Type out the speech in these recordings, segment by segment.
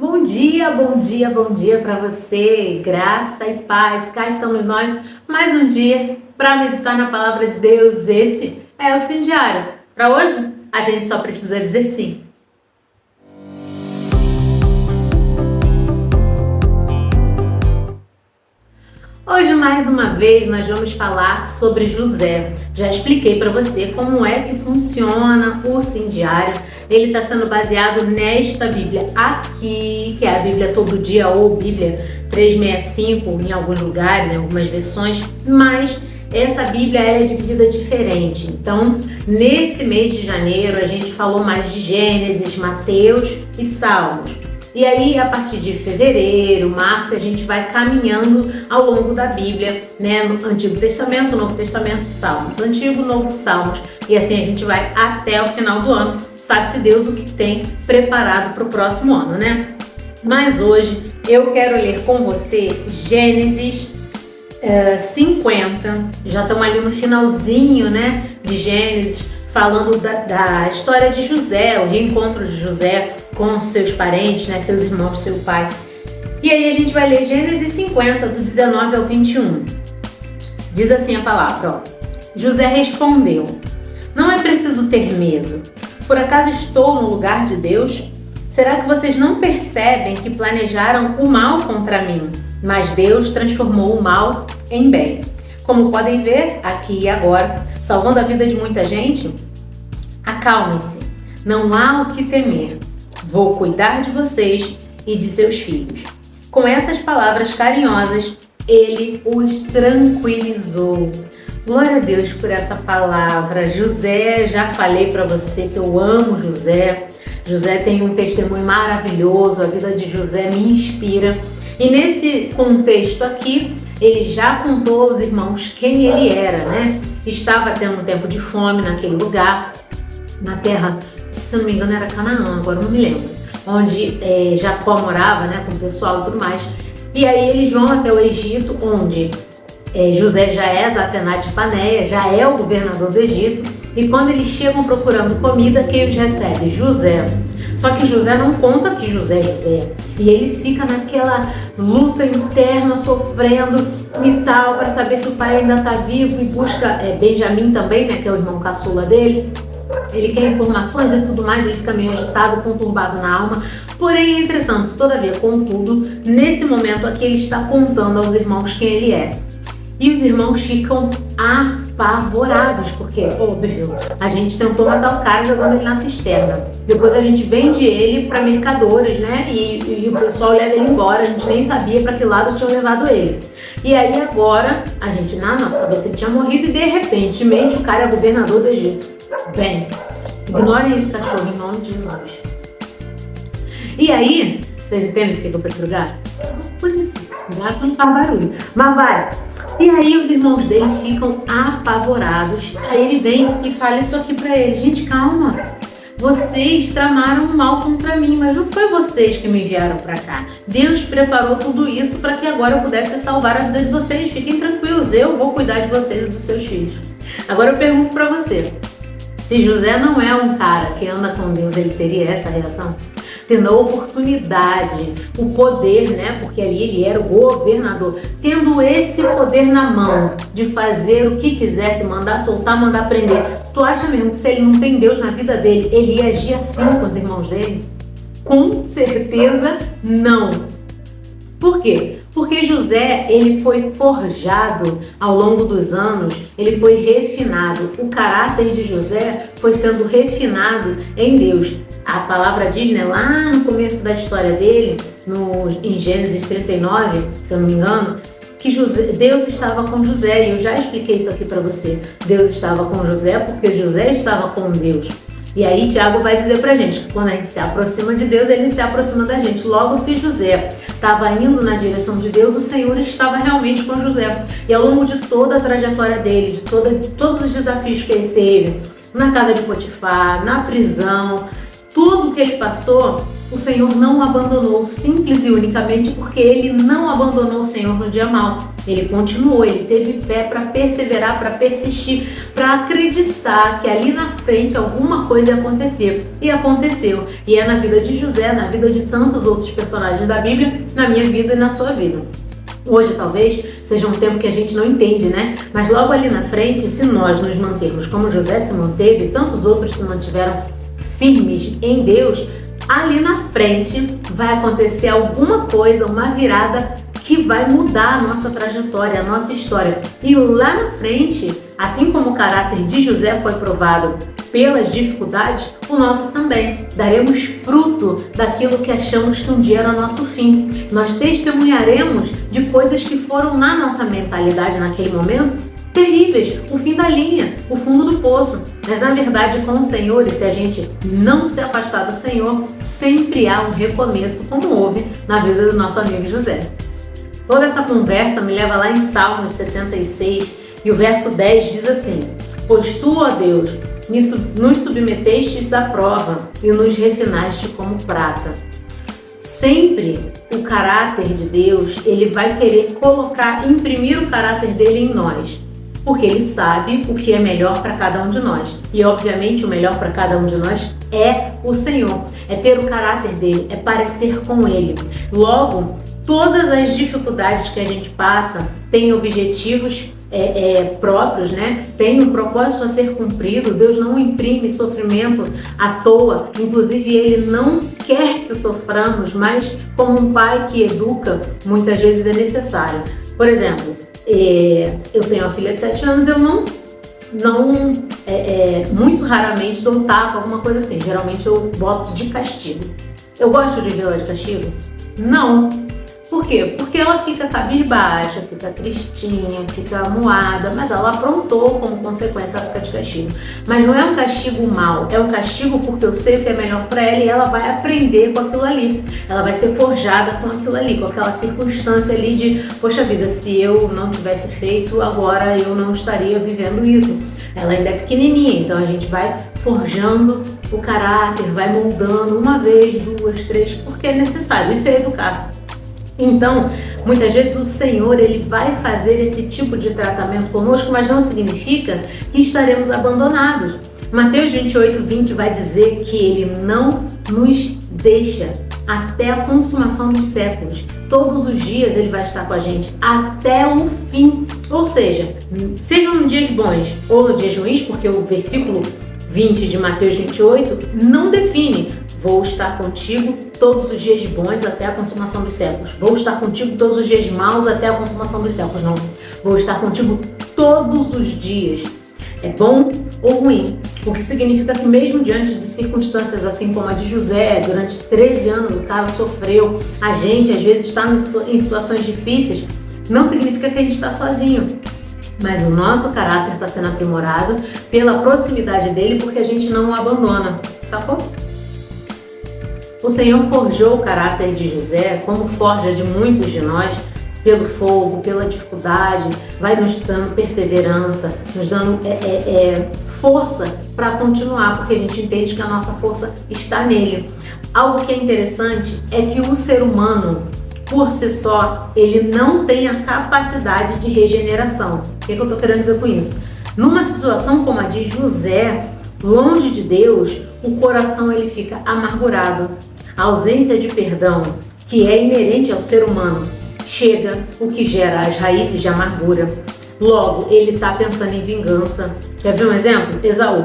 Bom dia, bom dia, bom dia para você. Graça e paz. Cá estamos nós mais um dia para meditar na palavra de Deus. Esse é o Sim Diário. Para hoje, a gente só precisa dizer sim. Hoje, mais uma vez, nós vamos falar sobre José. Já expliquei para você como é que funciona o Sim Diário. Ele está sendo baseado nesta Bíblia aqui, que é a Bíblia Todo Dia ou Bíblia 365 em alguns lugares, em algumas versões, mas essa Bíblia é dividida diferente. Então, nesse mês de janeiro, a gente falou mais de Gênesis, Mateus e Salmos. E aí, a partir de fevereiro, março, a gente vai caminhando ao longo da Bíblia, né? No Antigo Testamento, Novo Testamento, Salmos. Antigo, Novo, Salmos. E assim a gente vai até o final do ano. Sabe-se Deus o que tem preparado para o próximo ano, né? Mas hoje eu quero ler com você Gênesis 50. Já estamos ali no finalzinho, né? De Gênesis, falando da história de José, o reencontro de José com seus parentes, né, seus irmãos, seu pai. E aí a gente vai ler Gênesis 50, do 19 ao 21. Diz assim a palavra, ó. José respondeu: não é preciso ter medo. Por acaso estou no lugar de Deus? Será que vocês não percebem que planejaram o mal contra mim, mas Deus transformou o mal em bem? Como podem ver aqui e agora, salvando a vida de muita gente, acalmem-se, não há o que temer. Vou cuidar de vocês e de seus filhos. Com essas palavras carinhosas, ele os tranquilizou. Glória a Deus por essa palavra. José, já falei para você que eu amo José. José tem um testemunho maravilhoso, a vida de José me inspira. E nesse contexto aqui, ele já contou aos irmãos quem ele era, né? Estava tendo um tempo de fome naquele lugar, na terra, se não me engano era Canaã, agora não me lembro, onde Jacó morava, né, com o pessoal e tudo mais. E aí eles vão até o Egito, onde José já é Zafenate Paneia, já é o governador do Egito. E quando eles chegam procurando comida, quem os recebe? José. Só que José não conta que José é José. E ele fica naquela luta interna, sofrendo e tal, para saber se o pai ainda está vivo, e busca Benjamim também, né, que é o irmão caçula dele. Ele quer informações e tudo mais, ele fica meio agitado, conturbado na alma. Porém, entretanto, todavia, contudo, nesse momento aqui ele está contando aos irmãos quem ele é. E os irmãos ficam apavorados, porque, óbvio, a gente tentou matar o cara jogando ele na cisterna. Depois a gente vende ele para mercadores, né? E o pessoal leva ele embora, a gente nem sabia para que lado tinham levado ele. E aí agora, a gente, na nossa cabeça, ele tinha morrido e de repente, o cara é governador do Egito. Bem, ignorem esse cachorro em nome de Jesus. E aí, vocês entendem por que eu prefiro gato? Por isso, gato não faz barulho. Mas vai. E aí os irmãos dele ficam apavorados. Aí ele vem e fala isso aqui pra ele. Gente, calma. Vocês tramaram o mal contra mim, mas não foi vocês que me enviaram pra cá. Deus preparou tudo isso para que agora eu pudesse salvar a vida de vocês. Fiquem tranquilos, eu vou cuidar de vocês e dos seus filhos. Agora eu pergunto pra você. Se José não é um cara que anda com Deus, ele teria essa reação? Tendo a oportunidade, o poder, né? Porque ali ele era o governador. Tendo esse poder na mão de fazer o que quisesse, mandar soltar, mandar prender. Tu acha mesmo que se ele não tem Deus na vida dele, ele ia agir assim com os irmãos dele? Com certeza não. Por quê? Porque José, ele foi forjado ao longo dos anos, ele foi refinado. O caráter de José foi sendo refinado em Deus. A palavra diz, né, lá no começo da história dele, em Gênesis 39, se eu não me engano, que Deus estava com José. E eu já expliquei isso aqui para você. Deus estava com José porque José estava com Deus. E aí Tiago vai dizer pra gente que quando a gente se aproxima de Deus, ele se aproxima da gente. Logo, se José estava indo na direção de Deus, o Senhor estava realmente com José. E ao longo de toda a trajetória dele, de todos os desafios que ele teve, na casa de Potifar, na prisão, tudo que ele passou, o Senhor não o abandonou, simples e unicamente porque ele não abandonou o Senhor no dia mau. Ele continuou, ele teve fé para perseverar, para persistir, para acreditar que ali na frente alguma coisa ia acontecer. E aconteceu. E é na vida de José, na vida de tantos outros personagens da Bíblia, na minha vida e na sua vida. Hoje talvez seja um tempo que a gente não entende, né? Mas logo ali na frente, se nós nos mantermos como José se manteve e tantos outros se mantiveram firmes em Deus, ali na frente vai acontecer alguma coisa, uma virada que vai mudar a nossa trajetória, a nossa história. E lá na frente, assim como o caráter de José foi provado pelas dificuldades, o nosso também. Daremos fruto daquilo que achamos que um dia era nosso fim. Nós testemunharemos de coisas que foram na nossa mentalidade naquele momento terríveis, o fim da linha, o fundo do poço. Mas na verdade, com o Senhor, e se a gente não se afastar do Senhor, sempre há um recomeço, como houve na vida do nosso amigo José. Toda essa conversa me leva lá em Salmos 66, e o verso 10 diz assim: pois tu, ó Deus, nos submetestes à prova e nos refinaste como prata. Sempre o caráter de Deus, ele vai querer imprimir o caráter dele em nós, porque ele sabe o que é melhor para cada um de nós. E obviamente o melhor para cada um de nós é o Senhor, é ter o caráter dele, é parecer com ele. Logo, todas as dificuldades que a gente passa têm objetivos próprios, né? Tem um propósito a ser cumprido. Deus não imprime sofrimento à toa. Inclusive, Ele não quer que soframos, mas como um pai que educa, muitas vezes é necessário. Por exemplo, eu tenho uma filha de 7 anos, eu não muito raramente dou um tapa, alguma coisa assim. Geralmente eu boto de castigo. Eu gosto de vê-la de castigo? Não. Por quê? Porque ela fica cabisbaixa, fica tristinha, fica amuada, mas ela aprontou, como consequência, ela fica de castigo. Mas não é um castigo mau, é um castigo porque eu sei o que é melhor para ela e ela vai aprender com aquilo ali. Ela vai ser forjada com aquilo ali, com aquela circunstância ali de, poxa vida, se eu não tivesse feito, agora eu não estaria vivendo isso. Ela ainda é pequenininha, então a gente vai forjando o caráter, vai moldando uma vez, 2, 3, porque é necessário, isso é educar. Então, muitas vezes o Senhor, Ele vai fazer esse tipo de tratamento conosco, mas não significa que estaremos abandonados. Mateus 28, 20 vai dizer que Ele não nos deixa até a consumação dos séculos. Todos os dias Ele vai estar com a gente até o fim. Ou seja, sejam nos dias bons ou nos dias ruins, porque o versículo 20 de Mateus 28 não define: vou estar contigo todos os dias bons até a consumação dos séculos. Vou estar contigo todos os dias maus até a consumação dos séculos. Não. Vou estar contigo todos os dias. É bom ou ruim? O que significa que mesmo diante de circunstâncias assim como a de José, durante 13 anos o cara sofreu, a gente às vezes está em situações difíceis, não significa que a gente está sozinho. Mas o nosso caráter está sendo aprimorado pela proximidade dele, porque a gente não o abandona. Sacou? O Senhor forjou o caráter de José, como forja de muitos de nós, pelo fogo, pela dificuldade, vai nos dando perseverança, nos dando força para continuar, porque a gente entende que a nossa força está nele. Algo que é interessante é que o ser humano, por si só, ele não tem a capacidade de regeneração. O que eu estou querendo dizer com isso? Numa situação como a de José, longe de Deus, o coração ele fica amargurado. A ausência de perdão, que é inerente ao ser humano, chega, o que gera as raízes de amargura. Logo, ele está pensando em vingança. Quer ver um exemplo? Esaú.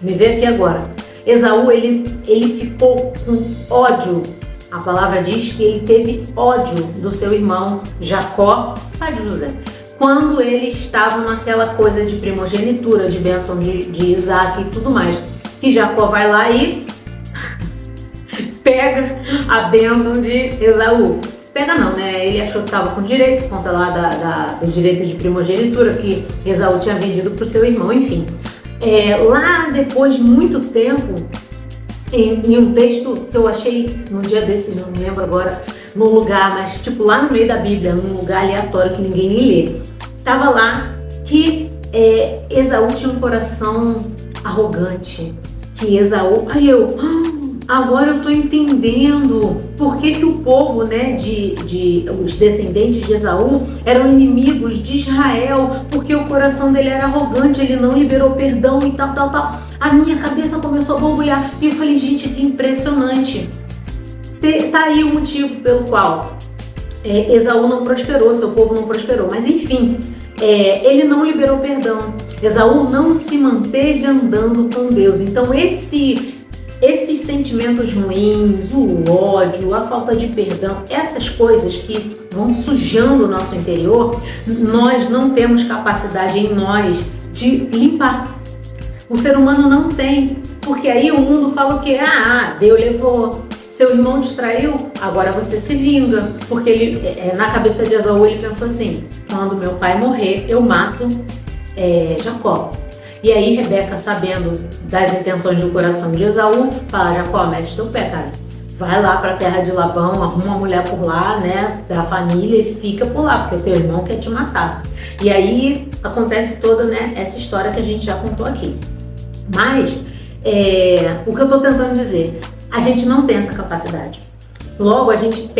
Me vê aqui agora. Esaú, ele ficou com ódio. A palavra diz que ele teve ódio do seu irmão Jacó, pai de José, quando eles estavam naquela coisa de primogenitura, de bênção de Isaac e tudo mais. Que Jacó vai lá e pega a bênção de Esaú. Pega não, né? Ele achou que estava com direito, por conta lá do direito de primogenitura que Esaú tinha vendido para o seu irmão, enfim. Lá depois de muito tempo, em um texto que eu achei num dia desses, não me lembro agora, num lugar, mas tipo lá no meio da Bíblia, num lugar aleatório que ninguém nem lê, tava lá que Esaú tinha um coração arrogante, que Esaú, agora eu estou entendendo por que o povo, né, os descendentes de Esaú eram inimigos de Israel, porque o coração dele era arrogante, ele não liberou perdão e tal. A minha cabeça começou a borbulhar e eu falei, gente, que impressionante. Tá aí o motivo pelo qual Esaú não prosperou, seu povo não prosperou, mas enfim, ele não liberou perdão. Esaú não se manteve andando com Deus. Então esses sentimentos ruins, o ódio, a falta de perdão, essas coisas que vão sujando o nosso interior, nós não temos capacidade em nós de limpar. O ser humano não tem, porque aí o mundo fala o quê? Deus levou. Seu irmão te traiu, agora você se vinga. Porque ele, na cabeça de Esaú, ele pensou assim, quando meu pai morrer, eu mato Jacó. E aí Rebeca, sabendo das intenções do coração de Esaú, fala, Jacó, mete teu pé, cara. Vai lá para a terra de Labão, arruma uma mulher por lá, né, da família e fica por lá, porque teu irmão quer te matar. E aí acontece toda, né, essa história que a gente já contou aqui. Mas, o que eu estou tentando dizer, a gente não tem essa capacidade. Logo, a gente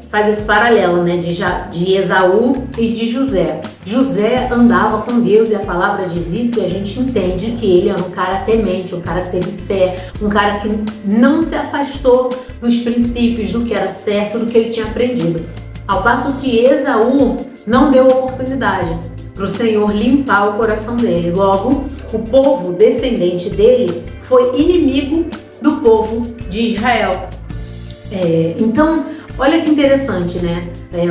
faz esse paralelo, né, de Esaú e de José. José andava com Deus e a palavra diz isso, e a gente entende que ele era um cara temente, um cara que teve fé, um cara que não se afastou dos princípios, do que era certo, do que ele tinha aprendido. Ao passo que Esaú não deu oportunidade para o Senhor limpar o coração dele. Logo, o povo descendente dele foi inimigo do povo de Israel. Então, olha que interessante, né?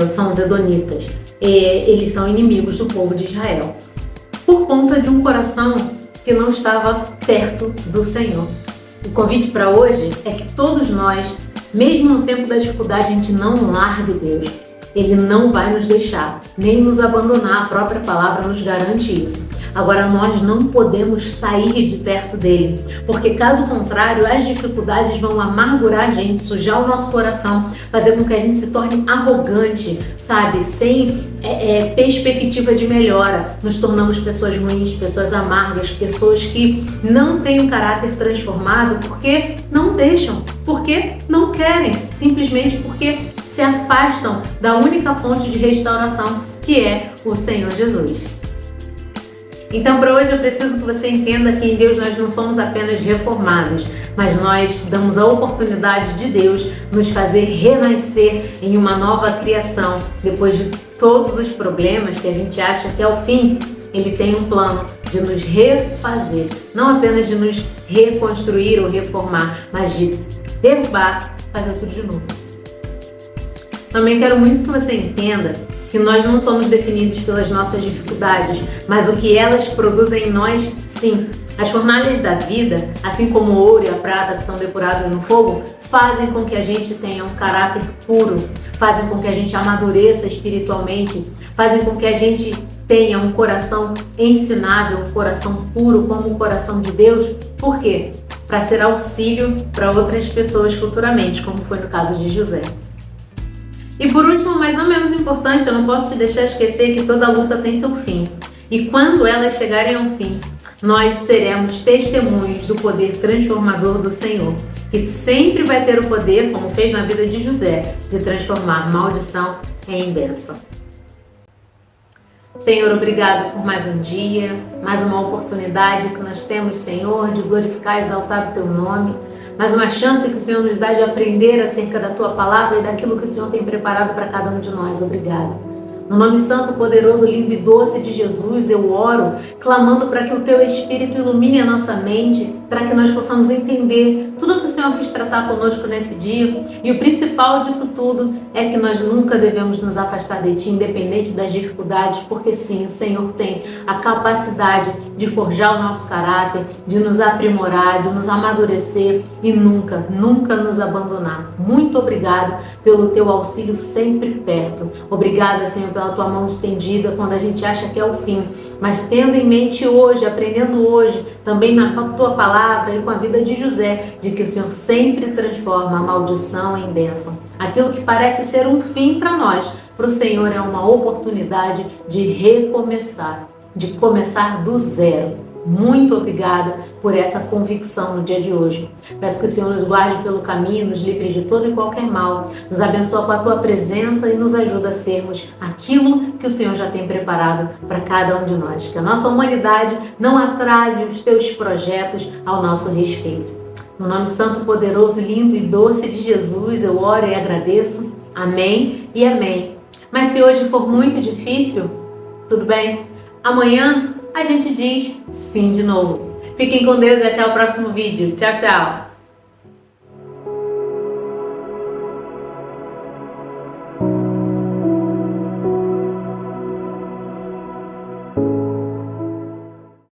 São os edonitas. Eles são inimigos do povo de Israel por conta de um coração que não estava perto do Senhor. O convite para hoje é que todos nós, mesmo no tempo da dificuldade, a gente não largue Deus. Ele não vai nos deixar, nem nos abandonar. A própria palavra nos garante isso. Agora, nós não podemos sair de perto dele, porque caso contrário, as dificuldades vão amargurar a gente, sujar o nosso coração, fazer com que a gente se torne arrogante, sabe? Sem perspectiva de melhora. Nos tornamos pessoas ruins, pessoas amargas, pessoas que não têm um caráter transformado porque não deixam, porque não querem, simplesmente porque se afastam da única fonte de restauração, que é o Senhor Jesus. Então, para hoje eu preciso que você entenda que em Deus nós não somos apenas reformados, mas nós damos a oportunidade de Deus nos fazer renascer em uma nova criação. Depois de todos os problemas que a gente acha que é o fim, Ele tem um plano de nos refazer, não apenas de nos reconstruir ou reformar, mas de derrubar, fazer tudo de novo. Também quero muito que você entenda que nós não somos definidos pelas nossas dificuldades, mas o que elas produzem em nós, sim. As fornalhas da vida, assim como o ouro e a prata que são depurados no fogo, fazem com que a gente tenha um caráter puro, fazem com que a gente amadureça espiritualmente, fazem com que a gente tenha um coração ensinável, um coração puro como o coração de Deus. Por quê? Para ser auxílio para outras pessoas futuramente, como foi no caso de José. E por último, mas não menos importante, eu não posso te deixar esquecer que toda luta tem seu fim. E quando elas chegarem ao fim, nós seremos testemunhos do poder transformador do Senhor, que sempre vai ter o poder, como fez na vida de José, de transformar maldição em bênção. Senhor, obrigado por mais um dia, mais uma oportunidade que nós temos, Senhor, de glorificar e exaltar o Teu nome, mais uma chance que o Senhor nos dá de aprender acerca da Tua palavra e daquilo que o Senhor tem preparado para cada um de nós. Obrigado. No nome santo, poderoso, lindo e doce de Jesus, eu oro, clamando para que o Teu Espírito ilumine a nossa mente, para que nós possamos entender tudo o que o Senhor quis tratar conosco nesse dia. E o principal disso tudo é que nós nunca devemos nos afastar de Ti, independente das dificuldades, porque sim, o Senhor tem a capacidade de forjar o nosso caráter, de nos aprimorar, de nos amadurecer e nunca, nunca nos abandonar. Muito obrigado pelo Teu auxílio sempre perto. Obrigada, Senhor, pela Tua mão estendida quando a gente acha que é o fim, mas tendo em mente hoje, aprendendo hoje, também na Tua palavra e com a vida de José, de que o Senhor sempre transforma a maldição em bênção. Aquilo que parece ser um fim para nós, para o Senhor é uma oportunidade de recomeçar, de começar do zero. Muito obrigada por essa convicção no dia de hoje. Peço que o Senhor nos guarde pelo caminho, nos livre de todo e qualquer mal, nos abençoe com a Tua presença e nos ajude a sermos aquilo que o Senhor já tem preparado para cada um de nós. Que a nossa humanidade não atrase os Teus projetos ao nosso respeito. No nome santo, poderoso, lindo e doce de Jesus, eu oro e agradeço. Amém e amém. Mas se hoje for muito difícil, tudo bem? Amanhã a gente diz sim de novo. Fiquem com Deus e até o próximo vídeo. Tchau, tchau!